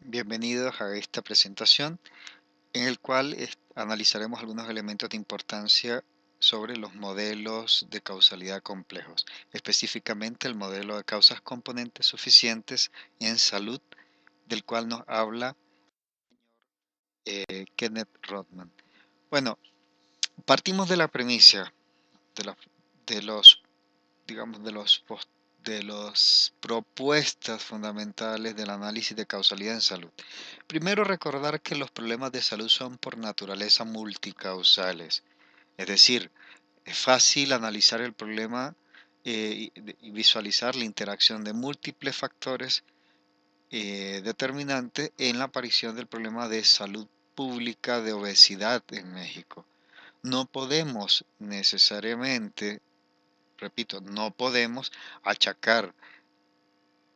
Bienvenidos a esta presentación en el cual analizaremos algunos elementos de importancia sobre los modelos de causalidad complejos, específicamente el modelo de causas componentes suficientes en salud, del cual nos habla Kenneth Rothman. Bueno, partimos de la premisa de, la- de los, digamos, de las propuestas fundamentales del análisis de causalidad en salud. Primero, recordar que los problemas de salud son por naturaleza multicausales, es decir, es fácil analizar el problema y visualizar la interacción de múltiples factores determinantes en la aparición del problema de salud pública de obesidad en México. No podemos necesariamente, repito, no podemos achacar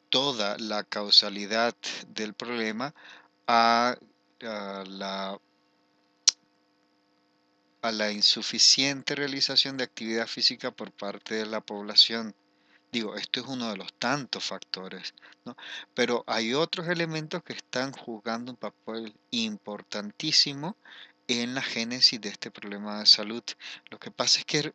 toda la causalidad del problema a, a la a la insuficiente realización de actividad física por parte de la población. Digo, esto es uno de los tantos factores, ¿no? Pero hay otros elementos que están jugando un papel importantísimo en la génesis de este problema de salud. Lo que pasa es que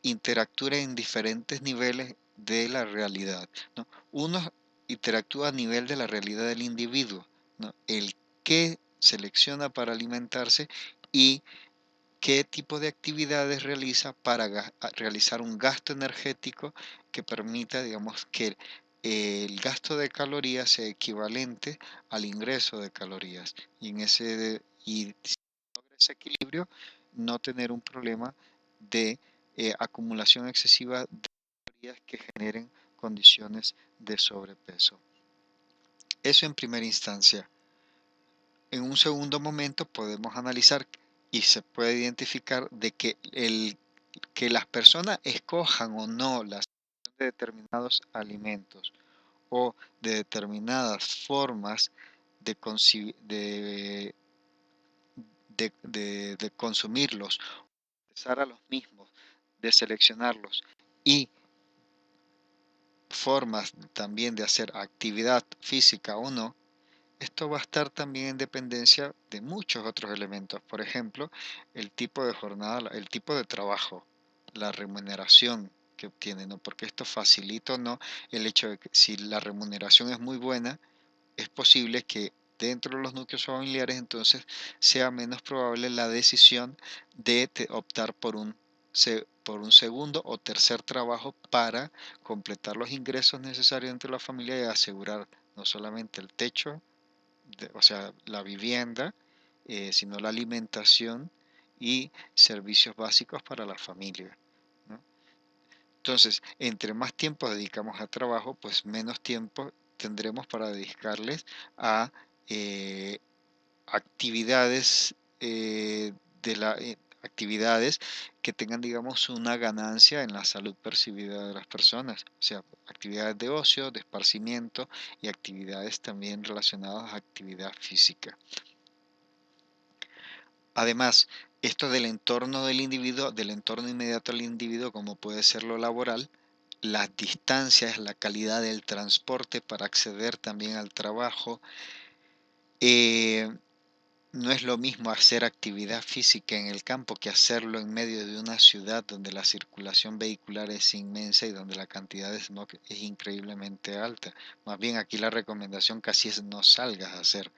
interactúan en diferentes niveles de la realidad, ¿no? Uno interactúa a nivel de la realidad del individuo, ¿no? El que selecciona para alimentarse y qué tipo de actividades realiza para realizar un gasto energético que permita, digamos, que el gasto de calorías sea equivalente al ingreso de calorías. Y si logra ese equilibrio, no tener un problema de acumulación excesiva de calorías que generen condiciones de sobrepeso. Eso en primera instancia. En un segundo momento podemos analizar y se puede identificar de que las personas escojan o no la selección de determinados alimentos o de determinadas formas de, de consumirlos, empezar a los mismos, de seleccionarlos y formas también de hacer actividad física o no. Esto va a estar también en dependencia de muchos otros elementos, por ejemplo, el tipo de jornada, el tipo de trabajo, la remuneración que obtienen, ¿no? Porque esto facilita o no el hecho de que si la remuneración es muy buena, es posible que dentro de los núcleos familiares entonces sea menos probable la decisión de optar por un segundo o tercer trabajo para completar los ingresos necesarios dentro de la familia y asegurar no solamente el techo, o sea, la vivienda, sino la alimentación y servicios básicos para la familia, ¿no? Entonces, entre más tiempo dedicamos a trabajo, pues menos tiempo tendremos para dedicarles a eh, actividades actividades que tengan, digamos, una ganancia en la salud percibida de las personas, o sea, actividades de ocio, de esparcimiento y actividades también relacionadas a actividad física. Además, esto del entorno del individuo, del entorno inmediato al individuo, como puede ser lo laboral, las distancias, la calidad del transporte para acceder también al trabajo, eh, no es lo mismo hacer actividad física en el campo que hacerlo en medio de una ciudad donde la circulación vehicular es inmensa y donde la cantidad de smog es increíblemente alta. Más bien aquí la recomendación casi es no salgas a hacer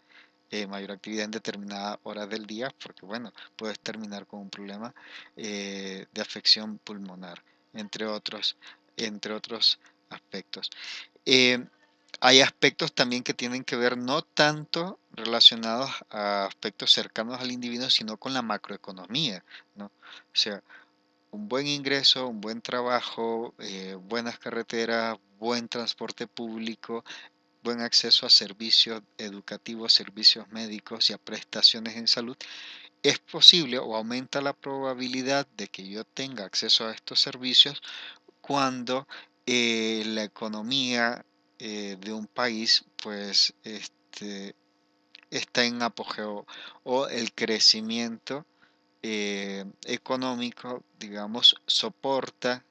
mayor actividad en determinadas horas del día porque bueno, puedes terminar con un problema de afección pulmonar, entre entre otros aspectos. Eh, Hay aspectos también que tienen que ver no tanto relacionados a aspectos cercanos al individuo, sino con la macroeconomía, ¿no? O sea, un buen ingreso, un buen trabajo, buenas carreteras, buen transporte público, buen acceso a servicios educativos, servicios médicos y a prestaciones en salud, es posible o aumenta la probabilidad de que yo tenga acceso a estos servicios cuando la economía de un país pues está en apogeo o el crecimiento económico, digamos, soporta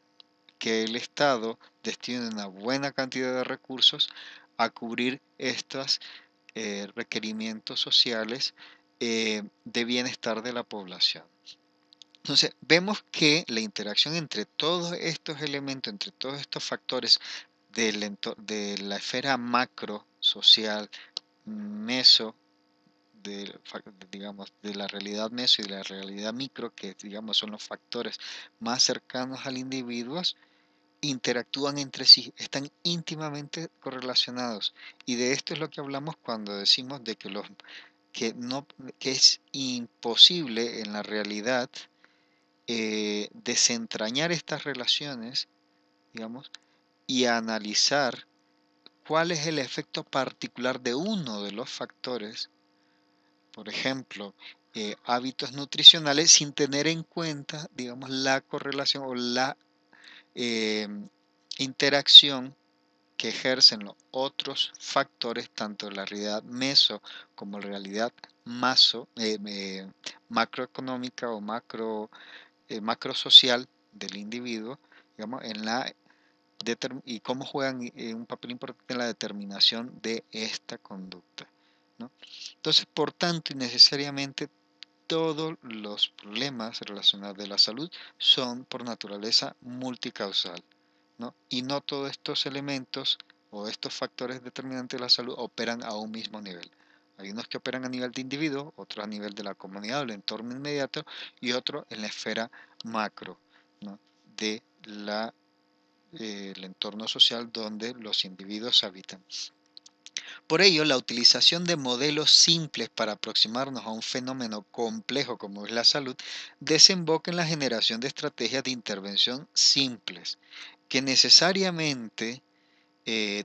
que el Estado destine una buena cantidad de recursos a cubrir estas requerimientos sociales de bienestar de la población. Entonces, vemos que la interacción entre todos estos elementos, entre todos estos factores de la esfera macro, social, meso, digamos, de la realidad meso y de la realidad micro, que digamos son los factores más cercanos al individuo, interactúan entre sí, están íntimamente correlacionados. Y de esto es lo que hablamos cuando decimos de que no, que es imposible en la realidad desentrañar estas relaciones, digamos, y analizar cuál es el efecto particular de uno de los factores, por ejemplo, hábitos nutricionales, sin tener en cuenta, digamos, la correlación o la eh, interacción que ejercen los otros factores, tanto en la realidad meso como en la realidad macroeconómica o macro social del individuo, digamos, y cómo juegan un papel importante en la determinación de esta conducta, ¿no? Entonces, por tanto, y necesariamente todos los problemas relacionados de la salud son por naturaleza multicausal, ¿no? Y no todos estos elementos o estos factores determinantes de la salud operan a un mismo nivel. Hay unos que operan a nivel de individuo, otros a nivel de la comunidad o el entorno inmediato y otros en la esfera macro, ¿no? de el entorno social donde los individuos habitan. Por ello, la utilización de modelos simples para aproximarnos a un fenómeno complejo como es la salud desemboca en la generación de estrategias de intervención simples, que necesariamente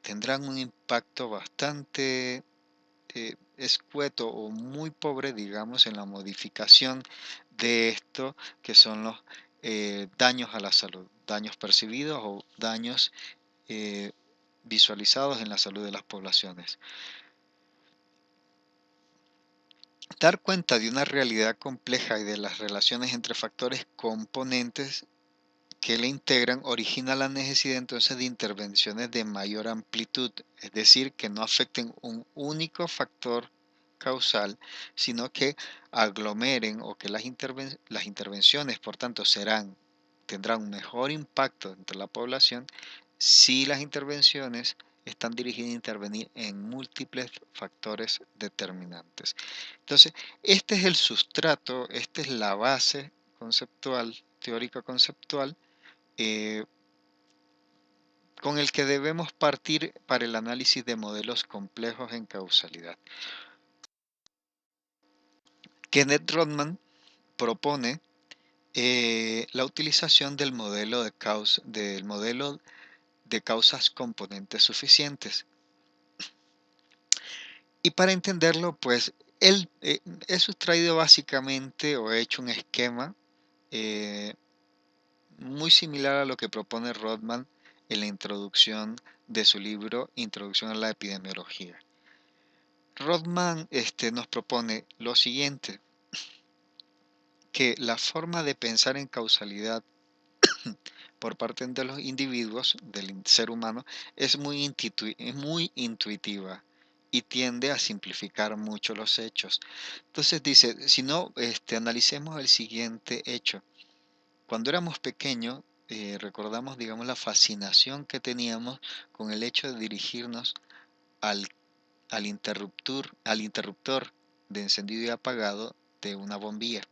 tendrán un impacto bastante escueto o muy pobre, digamos, en la modificación de esto que son los daños a la salud, daños percibidos o daños eh, visualizados en la salud de las poblaciones. Dar cuenta de una realidad compleja y de las relaciones entre factores componentes que le integran origina la necesidad entonces de intervenciones de mayor amplitud, es decir, que no afecten un único factor causal, sino que aglomeren o que las intervenciones, por tanto, tendrán un mejor impacto entre la población si las intervenciones están dirigidas a intervenir en múltiples factores determinantes. Entonces, este es el sustrato, esta es la base conceptual, teórica conceptual, eh, con el que debemos partir para el análisis de modelos complejos en causalidad. Kenneth Rodman propone la utilización del modelo de causas componentes suficientes. Y para entenderlo, pues, él he sustraído básicamente o he hecho un esquema eh, muy similar a lo que propone Rodman en la introducción de su libro Introducción a la Epidemiología. Rodman nos propone lo siguiente, que la forma de pensar en causalidad por parte de los individuos, del ser humano, es muy intuitiva y tiende a simplificar mucho los hechos. Entonces dice, si no, analicemos el siguiente hecho. Cuando éramos pequeños, recordamos, digamos, la fascinación que teníamos con el hecho de dirigirnos al, al interruptor de encendido y apagado de una bombilla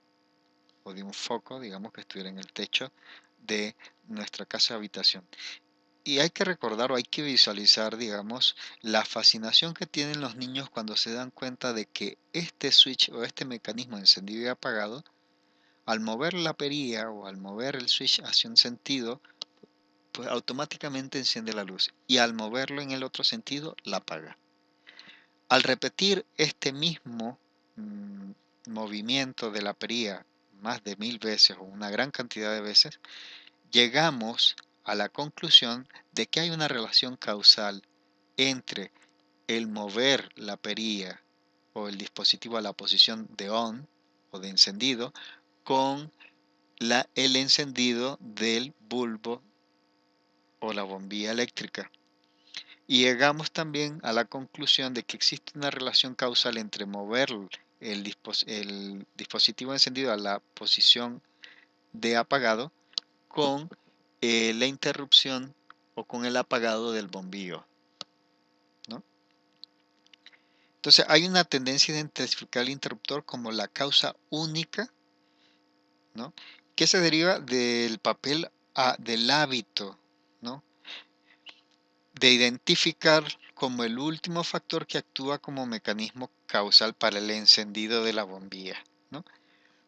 o de un foco, digamos, que estuviera en el techo de nuestra casa habitación. Y hay que recordar o hay que visualizar, digamos, la fascinación que tienen los niños cuando se dan cuenta de que este switch o este mecanismo de encendido y apagado, al mover la perilla o al mover el switch hacia un sentido, pues automáticamente enciende la luz y al moverlo en el otro sentido la apaga. Al repetir este mismo movimiento de la perilla más de 1000 veces o una gran cantidad de veces, llegamos a la conclusión de que hay una relación causal entre el mover la perilla o el dispositivo a la posición de on o de encendido con el encendido del bulbo o la bombilla eléctrica. Y llegamos también a la conclusión de que existe una relación causal entre mover el dispositivo encendido a la posición de apagado con la interrupción o con el apagado del bombillo, ¿no? Entonces hay una tendencia a identificar el interruptor como la causa única, ¿no? Que se deriva del papel del hábito, ¿no? De identificar como el último factor que actúa como mecanismo causal para el encendido de la bombilla, ¿no?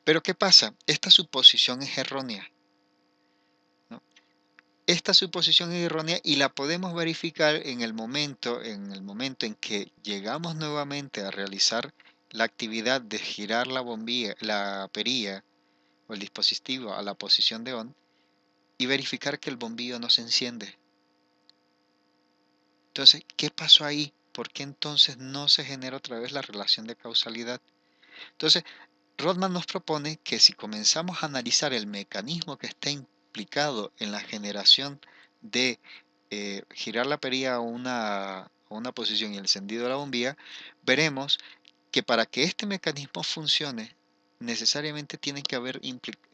Pero ¿qué pasa? Esta suposición es errónea, ¿no? Esta suposición es errónea y la podemos verificar en el momento en que llegamos nuevamente a realizar la actividad de girar la bombilla, la perilla o el dispositivo a la posición de on y verificar que el bombillo no se enciende. Entonces, ¿qué pasó ahí? ¿Por qué entonces no se genera otra vez la relación de causalidad? Entonces, Rodman nos propone que si comenzamos a analizar el mecanismo que está implicado en la generación de girar la perilla a una posición y el encendido de la bombilla, veremos que para que este mecanismo funcione, necesariamente tiene que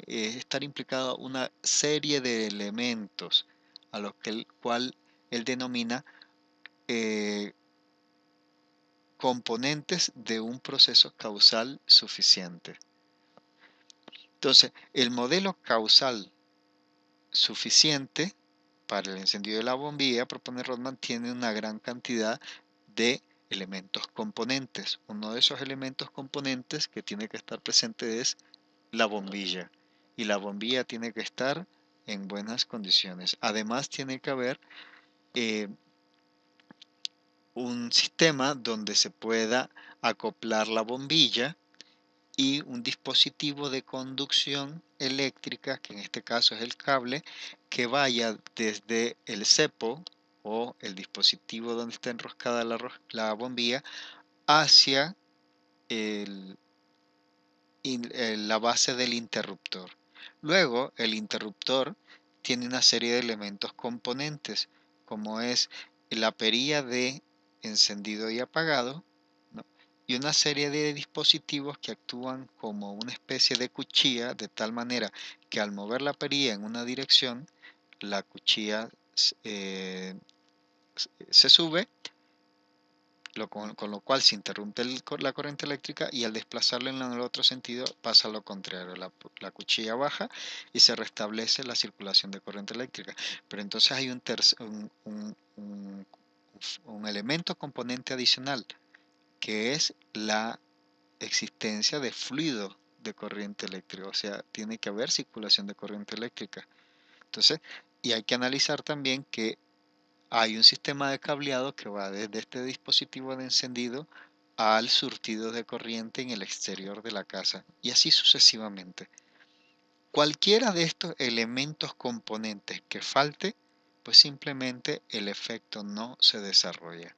estar implicada una serie de elementos a los que el cual él denomina eh, componentes de un proceso causal suficiente. Entonces, el modelo causal suficiente para el encendido de la bombilla, propone Rodman, tiene una gran cantidad de elementos componentes. Uno de esos elementos componentes que tiene que estar presente es la bombilla. Y la bombilla tiene que estar en buenas condiciones. Además, tiene que haber eh, un sistema donde se pueda acoplar la bombilla y un dispositivo de conducción eléctrica, que en este caso es el cable, que vaya desde el cepo o el dispositivo donde está enroscada la bombilla hacia el- la base del interruptor. Luego, el interruptor tiene una serie de elementos componentes, como es la perilla de encendido y apagado, ¿no? Y una serie de dispositivos que actúan como una especie de cuchilla, de tal manera que al mover la perilla en una dirección, la cuchilla eh, se sube, con lo cual se interrumpe la corriente eléctrica y al desplazarlo en el otro sentido pasa lo contrario, la cuchilla baja y se restablece la circulación de corriente eléctrica. Pero entonces hay un elemento componente adicional, que es la existencia de fluido de corriente eléctrica, o sea, tiene que haber circulación de corriente eléctrica. Entonces, y hay que analizar también que hay un sistema de cableado que va desde este dispositivo de encendido al surtido de corriente en el exterior de la casa y así sucesivamente. Cualquiera de estos elementos componentes que falte, pues simplemente el efecto no se desarrolla.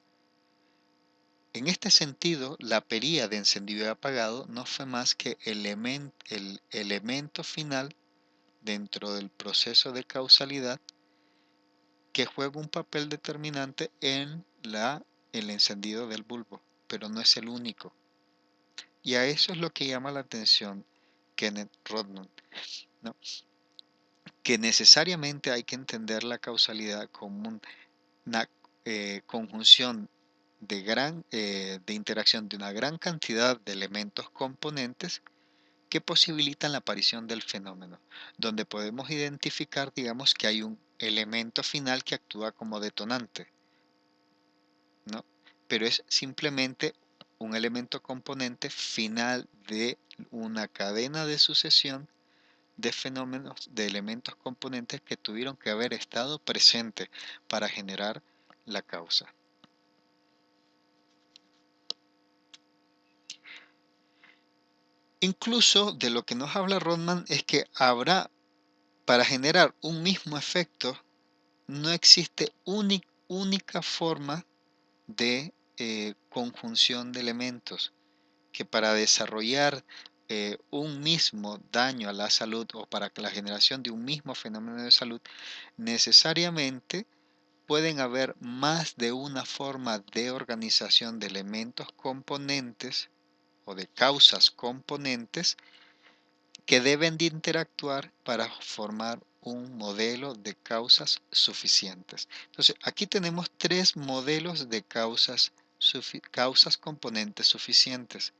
En este sentido, la perilla de encendido y apagado no fue más que el elemento final dentro del proceso de causalidad que juega un papel determinante en el encendido del bulbo, pero no es el único. Y a eso es lo que llama la atención Kenneth Rodman, ¿no? Que necesariamente hay que entender la causalidad como una conjunción de interacción de una gran cantidad de elementos componentes que posibilitan la aparición del fenómeno, donde podemos identificar, digamos, que hay un elemento final que actúa como detonante, ¿no? Pero es simplemente un elemento componente final de una cadena de sucesión de fenómenos, de elementos componentes que tuvieron que haber estado presentes para generar la causa. Incluso de lo que nos habla Rodman es que habrá, para generar un mismo efecto, no existe única forma de conjunción de elementos, que para desarrollar un mismo daño a la salud o para la generación de un mismo fenómeno de salud, necesariamente pueden haber más de una forma de organización de elementos componentes o de causas componentes que deben de interactuar para formar un modelo de causas suficientes. Entonces, aquí tenemos tres modelos de causas componentes suficientes.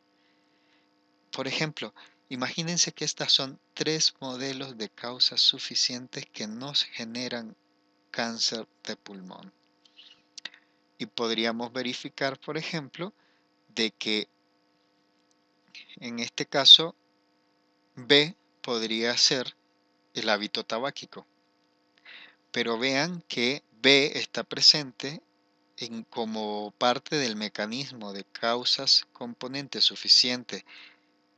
Por ejemplo, imagínense que estas son tres modelos de causas suficientes que nos generan cáncer de pulmón. Y podríamos verificar, por ejemplo, de que en este caso B podría ser el hábito tabáquico. Pero vean que B está presente como parte del mecanismo de causas componentes suficiente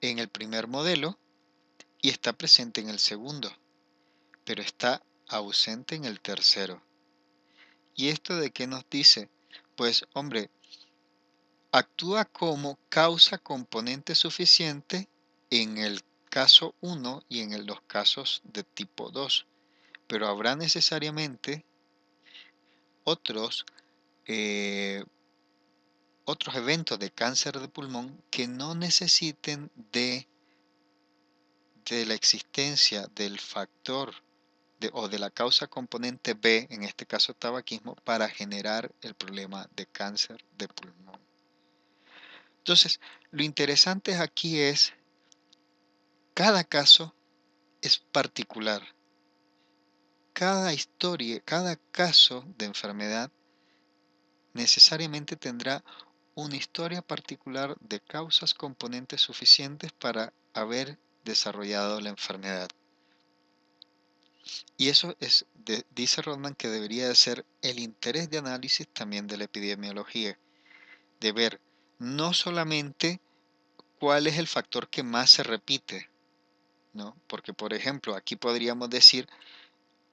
en el primer modelo y está presente en el segundo, pero está ausente en el tercero. ¿Y esto de qué nos dice? Pues, hombre, actúa como causa componente suficiente en el caso 1 y en los casos de tipo 2, pero habrá necesariamente otros, eh, otros eventos de cáncer de pulmón que no necesiten de la existencia del factor o de la causa componente B, en este caso tabaquismo, para generar el problema de cáncer de pulmón. Entonces, lo interesante aquí es, cada caso es particular. Cada historia, cada caso de enfermedad necesariamente tendrá una historia particular de causas componentes suficientes para haber desarrollado la enfermedad. Y eso dice Rodman, que debería de ser el interés de análisis también de la epidemiología, de ver no solamente cuál es el factor que más se repite, ¿no? Porque, por ejemplo, aquí podríamos decir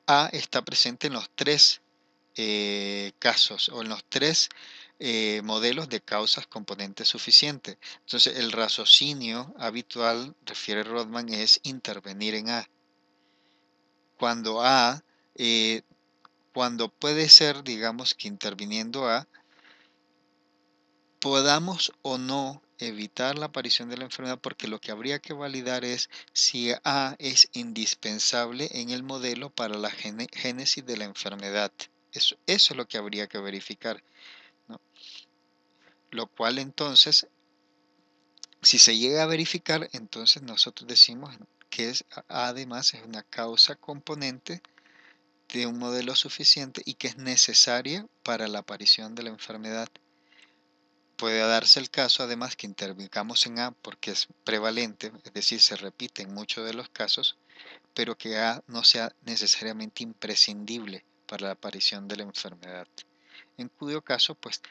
A está presente en los tres casos o en los tres modelos de causas componentes suficientes. Entonces, el raciocinio habitual, refiere Rodman, es intervenir en A. Cuando A, eh, cuando puede ser, digamos, que interviniendo A, podamos o no evitar la aparición de la enfermedad, porque lo que habría que validar es si A es indispensable en el modelo para la génesis de la enfermedad. Eso es lo que habría que verificar, ¿no? Lo cual entonces, si se llega a verificar, entonces nosotros decimos que además es una causa componente de un modelo suficiente y que es necesaria para la aparición de la enfermedad. Puede darse el caso además que intervengamos en A porque es prevalente, es decir, se repite en muchos de los casos, pero que A no sea necesariamente imprescindible para la aparición de la enfermedad. En cuyo caso, pues,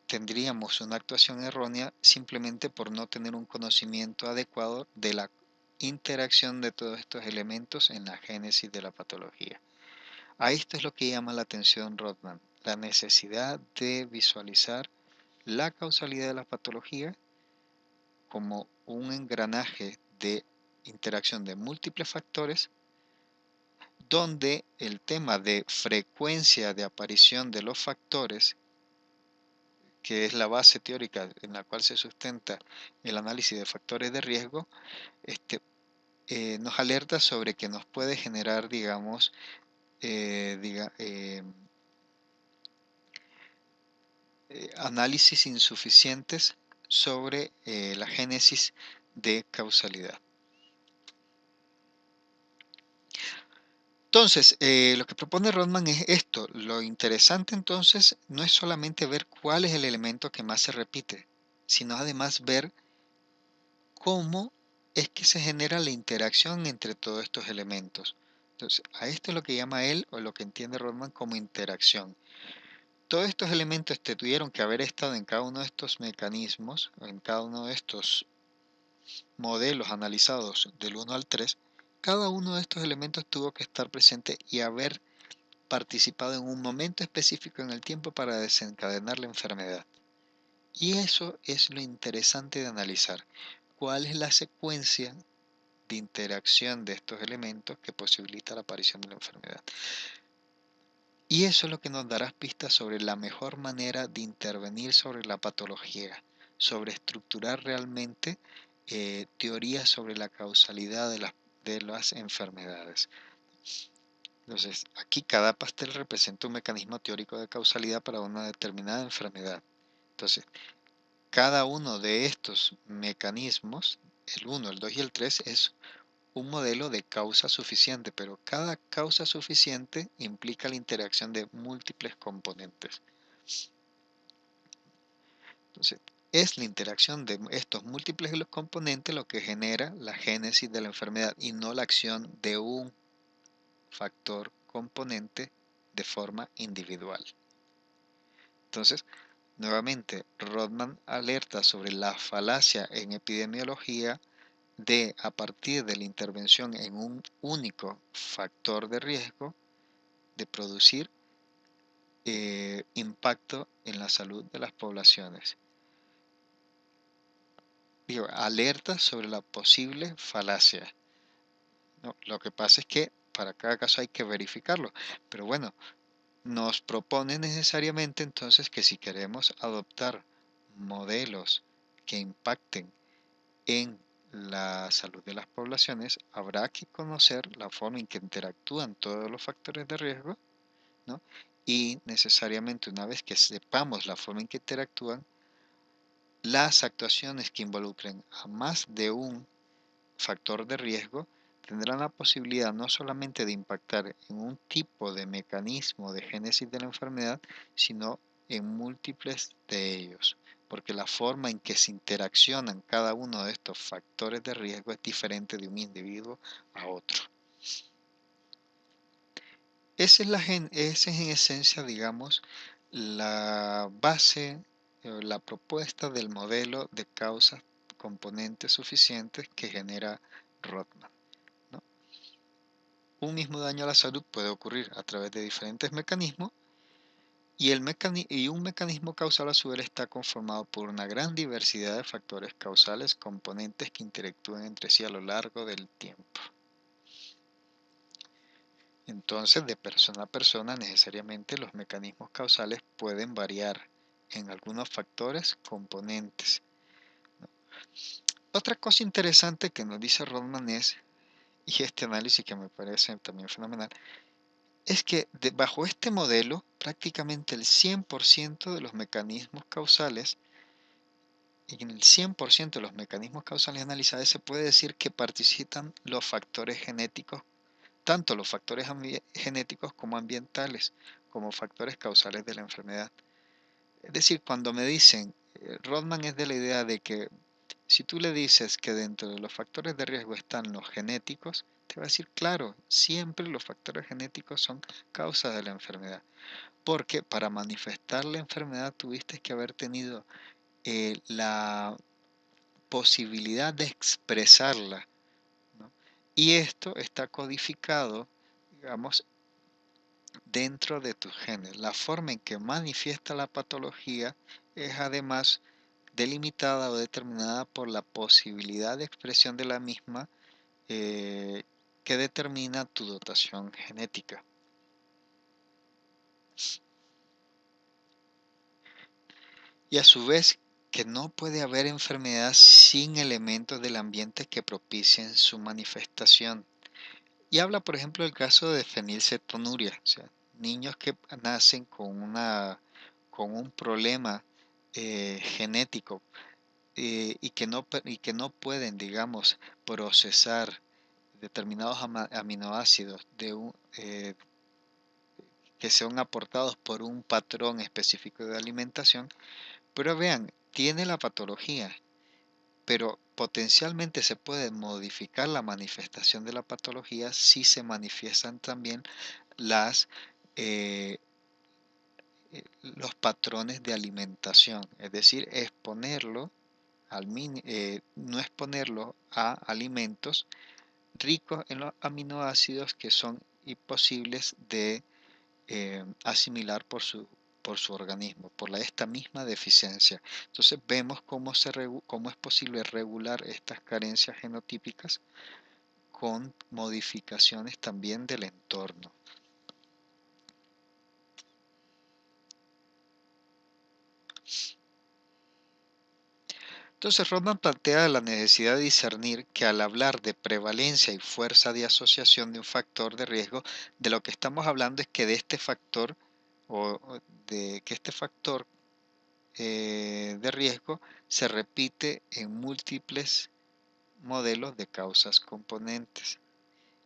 tendríamos una actuación errónea simplemente por no tener un conocimiento adecuado de la interacción de todos estos elementos en la génesis de la patología. A esto es lo que llama la atención Rodman, la necesidad de visualizar la causalidad de la patología como un engranaje de interacción de múltiples factores, donde el tema de frecuencia de aparición de los factores, que es la base teórica en la cual se sustenta el análisis de factores de riesgo, nos alerta sobre que nos puede generar, digamos, análisis insuficientes sobre la génesis de causalidad. Entonces, lo que propone Rodman es esto. Lo interesante entonces no es solamente ver cuál es el elemento que más se repite, sino además ver cómo es que se genera la interacción entre todos estos elementos. Entonces, a esto es lo que llama él, o lo que entiende Rodman, como interacción. Todos estos elementos tuvieron que haber estado en cada uno de estos mecanismos, o en cada uno de estos modelos analizados del 1 al 3. Cada uno de estos elementos tuvo que estar presente y haber participado en un momento específico en el tiempo para desencadenar la enfermedad. Y eso es lo interesante de analizar. ¿Cuál es la secuencia de interacción de estos elementos que posibilita la aparición de la enfermedad? Y eso es lo que nos dará pistas sobre la mejor manera de intervenir sobre la patología, sobre estructurar realmente teorías sobre la causalidad de las enfermedades. Entonces, aquí cada pastel representa un mecanismo teórico de causalidad para una determinada enfermedad. Entonces, cada uno de estos mecanismos, el 1, el 2 y el 3, es un modelo de causa suficiente, pero cada causa suficiente implica la interacción de múltiples componentes. Entonces, es la interacción de estos múltiples componentes lo que genera la génesis de la enfermedad y no la acción de un factor componente de forma individual. Entonces, nuevamente, Rodman alerta sobre la falacia en epidemiología de, a partir de la intervención en un único factor de riesgo, de producir impacto en la salud de las poblaciones. Digo, alerta sobre la posible falacia, ¿no? Lo que pasa es que para cada caso hay que verificarlo, pero bueno, nos propone necesariamente entonces que si queremos adoptar modelos que impacten en la salud de las poblaciones, habrá que conocer la forma en que interactúan todos los factores de riesgo, ¿no? Y necesariamente una vez que sepamos la forma en que interactúan, las actuaciones que involucren a más de un factor de riesgo tendrán la posibilidad no solamente de impactar en un tipo de mecanismo de génesis de la enfermedad, sino en múltiples de ellos, porque la forma en que se interaccionan cada uno de estos factores de riesgo es diferente de un individuo a otro. Esa es en esencia, digamos, la base, la propuesta del modelo de causas componentes suficientes que genera Rothman, ¿no? Un mismo daño a la salud puede ocurrir a través de diferentes mecanismos y un mecanismo causal a su vez está conformado por una gran diversidad de factores causales, componentes que interactúan entre sí a lo largo del tiempo. Entonces, de persona a persona, necesariamente los mecanismos causales pueden variar en algunos factores componentes, ¿no? Otra cosa interesante que nos dice Rodman y este análisis que me parece también fenomenal, es que bajo este modelo, prácticamente el 100% de los mecanismos causales, y en el 100% de los mecanismos causales analizados, se puede decir que participan los factores genéticos, tanto los factores genéticos como ambientales, como factores causales de la enfermedad. Es decir, cuando me dicen, Rodman es de la idea de que si tú le dices que dentro de los factores de riesgo están los genéticos, te va a decir, claro, siempre los factores genéticos son causa de la enfermedad. Porque para manifestar la enfermedad tuviste que haber tenido la posibilidad de expresarla, ¿no? Y esto está codificado, digamos, dentro de tus genes. La forma en que manifiesta la patología es además delimitada o determinada por la posibilidad de expresión de la misma que determina tu dotación genética. Y a su vez que no puede haber enfermedad sin elementos del ambiente que propicien su manifestación. Y habla, por ejemplo, del caso de fenilcetonuria, o sea, niños que nacen con un problema genético y que no pueden, digamos, procesar determinados aminoácidos que son aportados por un patrón específico de alimentación, pero vean, tiene la patología, pero potencialmente se puede modificar la manifestación de la patología si se manifiestan también las, eh, los patrones de alimentación, es decir, no exponerlo a alimentos ricos en los aminoácidos que son imposibles de asimilar por su organismo, por esta misma deficiencia. Entonces vemos cómo es posible regular estas carencias genotípicas con modificaciones también del entorno. Entonces, Rodman plantea la necesidad de discernir que al hablar de prevalencia y fuerza de asociación de un factor de riesgo, de lo que estamos hablando es que de este factor o de que este factor de riesgo se repite en múltiples modelos de causas componentes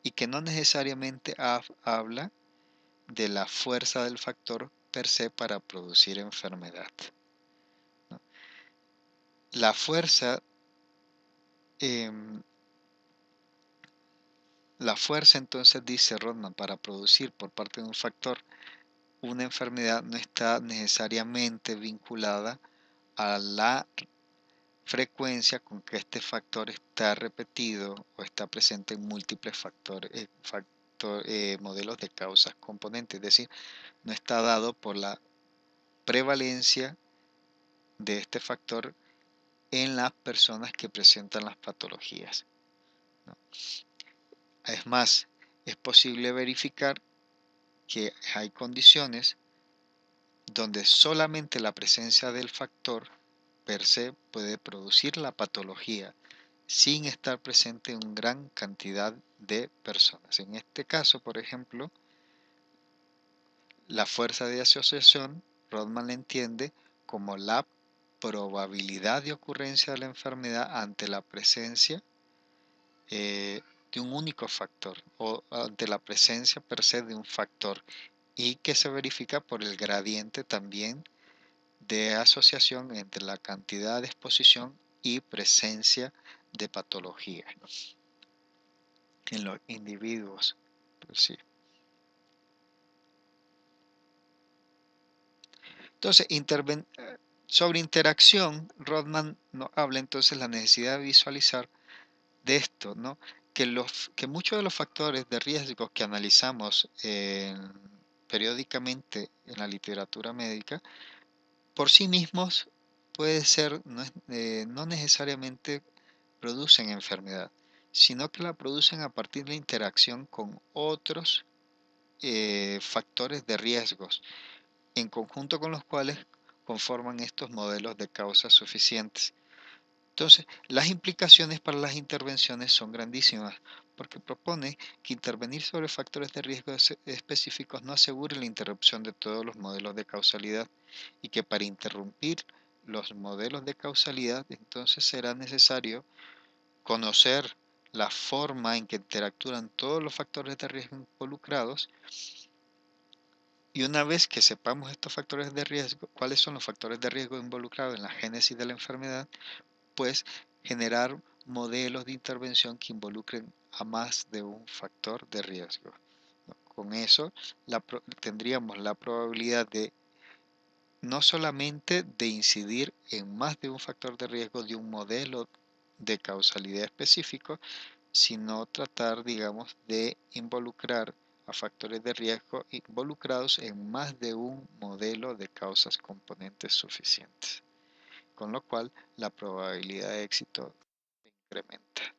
y que no necesariamente habla de la fuerza del factor per se para producir enfermedad, ¿no? La fuerza, em, la fuerza entonces, dice Rodman, para producir por parte de un factor una enfermedad no está necesariamente vinculada a la frecuencia con que este factor está repetido o está presente en múltiples modelos de causas componentes, es decir, no está dado por la prevalencia de este factor en las personas que presentan las patologías, ¿no? Es más, es posible verificar que hay condiciones donde solamente la presencia del factor per se puede producir la patología sin estar presente en gran cantidad de personas. En este caso, por ejemplo, la fuerza de asociación, Rodman la entiende como la probabilidad de ocurrencia de la enfermedad ante la presencia de un único factor o ante la presencia per se de un factor y que se verifica por el gradiente también de asociación entre la cantidad de exposición y presencia de patología en los individuos. Pues sí. Entonces, sobre interacción, Rodman nos habla entonces la necesidad de visualizar de esto, ¿no? Que muchos de los factores de riesgo que analizamos periódicamente en la literatura médica, por sí mismos puede ser, no necesariamente producen enfermedad, sino que la producen a partir de la interacción con otros factores de riesgos, en conjunto con los cuales conforman estos modelos de causas suficientes. Entonces, las implicaciones para las intervenciones son grandísimas, porque propone que intervenir sobre factores de riesgo específicos no asegure la interrupción de todos los modelos de causalidad y que para interrumpir los modelos de causalidad, entonces será necesario conocer la forma en que interactúan todos los factores de riesgo involucrados y una vez que sepamos estos factores de riesgo, cuáles son los factores de riesgo involucrados en la génesis de la enfermedad, pues generar modelos de intervención que involucren a más de un factor de riesgo. Con eso tendríamos la probabilidad de no solamente de incidir en más de un factor de riesgo de un modelo de causalidad específico, sino tratar, digamos, de involucrar a factores de riesgo involucrados en más de un modelo de causas componentes suficientes, con lo cual la probabilidad de éxito incrementa.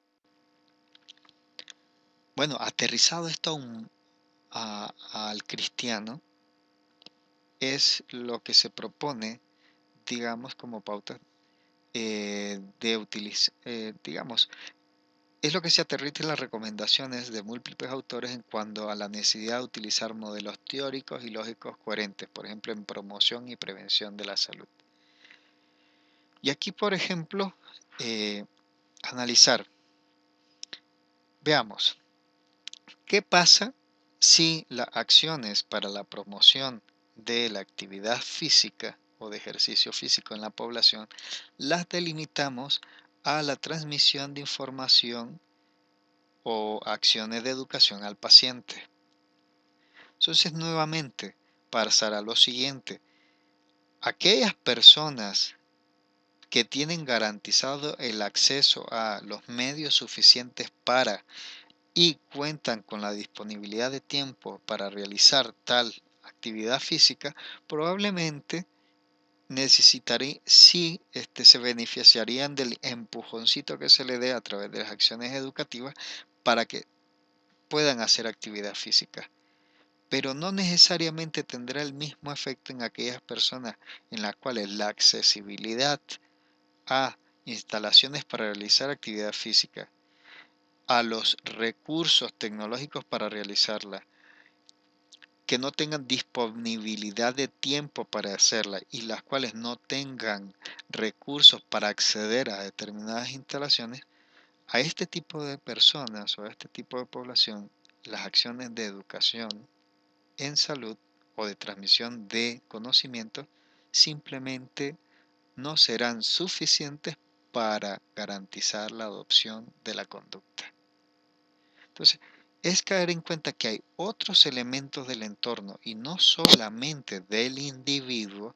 Bueno, aterrizado esto al cristiano, es lo que se propone, digamos, como pauta de utilizar, digamos, es lo que se aterriza en las recomendaciones de múltiples autores en cuanto a la necesidad de utilizar modelos teóricos y lógicos coherentes, por ejemplo, en promoción y prevención de la salud. Y aquí, por ejemplo, analizar, veamos, ¿qué pasa si las acciones para la promoción de la actividad física o de ejercicio físico en la población las delimitamos a la transmisión de información o acciones de educación al paciente? Entonces, nuevamente, pasará lo siguiente. Aquellas personas que tienen garantizado el acceso a los medios suficientes para y cuentan con la disponibilidad de tiempo para realizar tal actividad física, probablemente sí, se beneficiarían del empujoncito que se le dé a través de las acciones educativas para que puedan hacer actividad física. pero no necesariamente tendrá el mismo efecto en aquellas personas en las cuales la accesibilidad a instalaciones para realizar actividad física, a los recursos tecnológicos para realizarla, que no tengan disponibilidad de tiempo para hacerla y las cuales no tengan recursos para acceder a determinadas instalaciones, a este tipo de personas o a este tipo de población, las acciones de educación en salud o de transmisión de conocimiento simplemente no serán suficientes para garantizar la adopción de la conducta. Entonces, es caer en cuenta que hay otros elementos del entorno y no solamente del individuo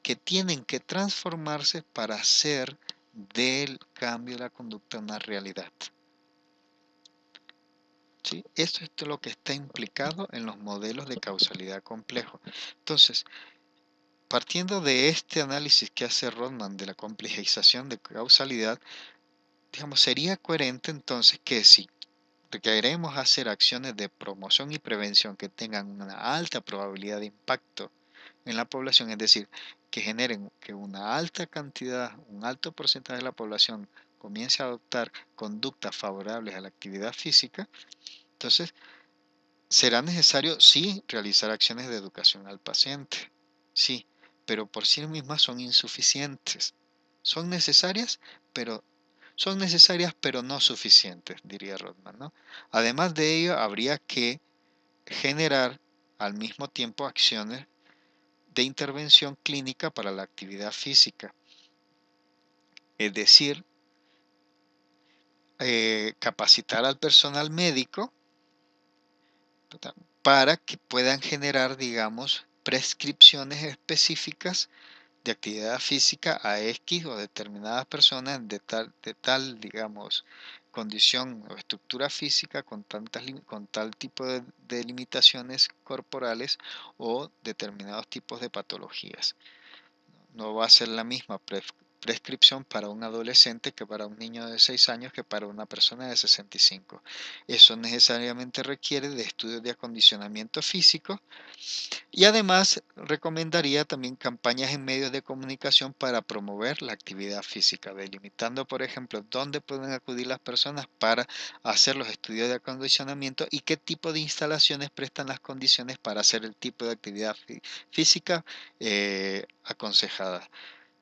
que tienen que transformarse para hacer del cambio de la conducta una realidad. ¿Sí? Esto es lo que está implicado en los modelos de causalidad complejo. Entonces, partiendo de este análisis que hace Rodman de la complejización de causalidad, digamos, sería coherente entonces que si queremos hacer acciones de promoción y prevención que tengan una alta probabilidad de impacto en la población, es decir, que generen que una alta cantidad, un alto porcentaje de la población comience a adoptar conductas favorables a la actividad física, entonces será necesario, sí, realizar acciones de educación al paciente, sí, pero por sí mismas son insuficientes. Son necesarias, pero no suficientes, diría Rodman, ¿no? Además de ello, habría que generar al mismo tiempo acciones de intervención clínica para la actividad física, es decir, capacitar al personal médico para que puedan generar, digamos, prescripciones específicas de actividad física a X o determinadas personas de tal, digamos, condición o estructura física con tal tipo de limitaciones corporales o determinados tipos de patologías. No va a ser la misma prescripción para un adolescente que para un niño de 6 años que para una persona de 65. Eso necesariamente requiere de estudios de acondicionamiento físico y además recomendaría también campañas en medios de comunicación para promover la actividad física, delimitando, por ejemplo, dónde pueden acudir las personas para hacer los estudios de acondicionamiento y qué tipo de instalaciones prestan las condiciones para hacer el tipo de actividad física aconsejada.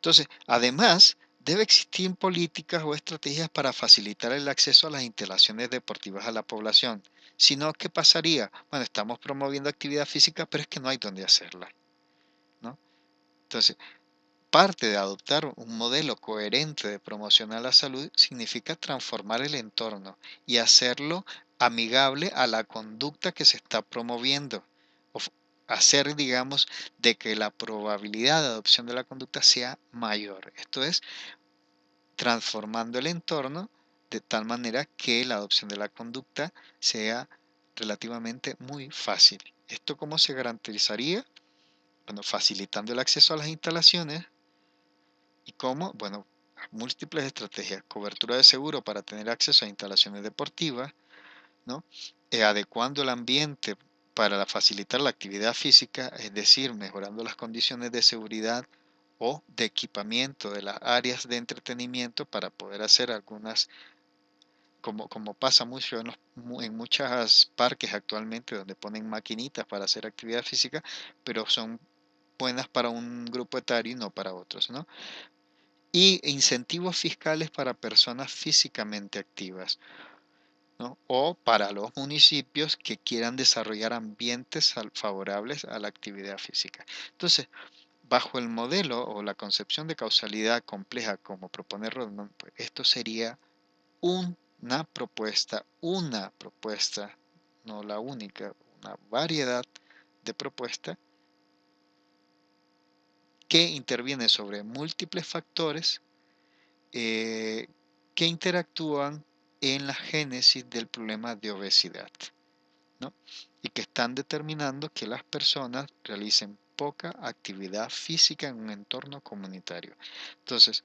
Entonces, además, debe existir políticas o estrategias para facilitar el acceso a las instalaciones deportivas a la población. Si no, ¿qué pasaría? Bueno, estamos promoviendo actividad física, pero es que no hay dónde hacerla, ¿no? Entonces, parte de adoptar un modelo coherente de promoción a la salud significa transformar el entorno y hacerlo amigable a la conducta que se está promoviendo. O hacer, digamos, de que la probabilidad de adopción de la conducta sea mayor. Esto es, transformando el entorno de tal manera que la adopción de la conducta sea relativamente muy fácil. ¿Esto cómo se garantizaría? Bueno, facilitando el acceso a las instalaciones. ¿Y cómo? Bueno, múltiples estrategias. Cobertura de seguro para tener acceso a instalaciones deportivas, ¿no? Adecuando el ambiente para facilitar la actividad física, es decir, mejorando las condiciones de seguridad o de equipamiento de las áreas de entretenimiento para poder hacer algunas, como pasa mucho en muchos parques actualmente donde ponen maquinitas para hacer actividad física, pero son buenas para un grupo etario y no para otros, ¿no? Y incentivos fiscales para personas físicamente activas, ¿no? O para los municipios que quieran desarrollar ambientes favorables a la actividad física. Entonces, bajo el modelo o la concepción de causalidad compleja como propone Rodman, pues esto sería una propuesta, no la única, una variedad de propuestas que interviene sobre múltiples factores eh, que interactúan en la génesis del problema de obesidad, ¿no? Y que están determinando que las personas realicen poca actividad física en un entorno comunitario. Entonces,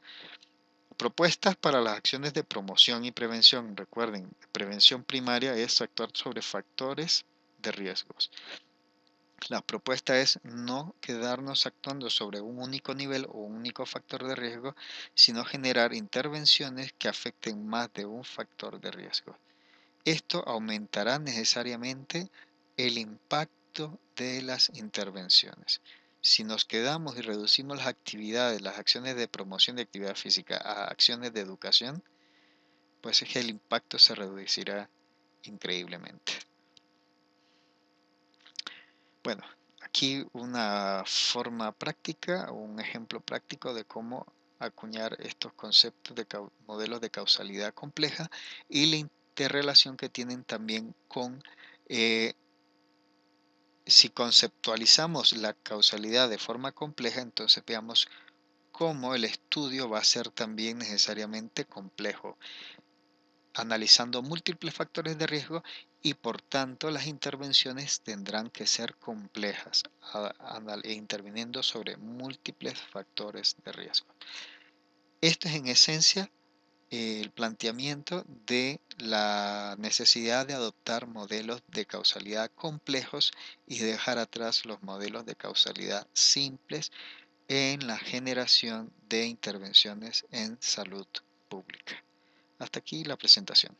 propuestas para las acciones de promoción y prevención. Recuerden, prevención primaria es actuar sobre factores de riesgos. La propuesta es no quedarnos actuando sobre un único nivel o un único factor de riesgo, sino generar intervenciones que afecten más de un factor de riesgo. Esto aumentará necesariamente el impacto de las intervenciones. Si nos quedamos y reducimos las actividades, las acciones de promoción de actividad física a acciones de educación, pues es que el impacto se reducirá increíblemente. Bueno, aquí una forma práctica o un ejemplo práctico de cómo acuñar estos conceptos de modelos de causalidad compleja y la interrelación que tienen también con si conceptualizamos la causalidad de forma compleja, entonces veamos cómo el estudio va a ser también necesariamente complejo, analizando múltiples factores de riesgo y por tanto las intervenciones tendrán que ser complejas, interviniendo sobre múltiples factores de riesgo. Esto es en esencia el planteamiento de la necesidad de adoptar modelos de causalidad complejos y dejar atrás los modelos de causalidad simples en la generación de intervenciones en salud pública. Hasta aquí la presentación.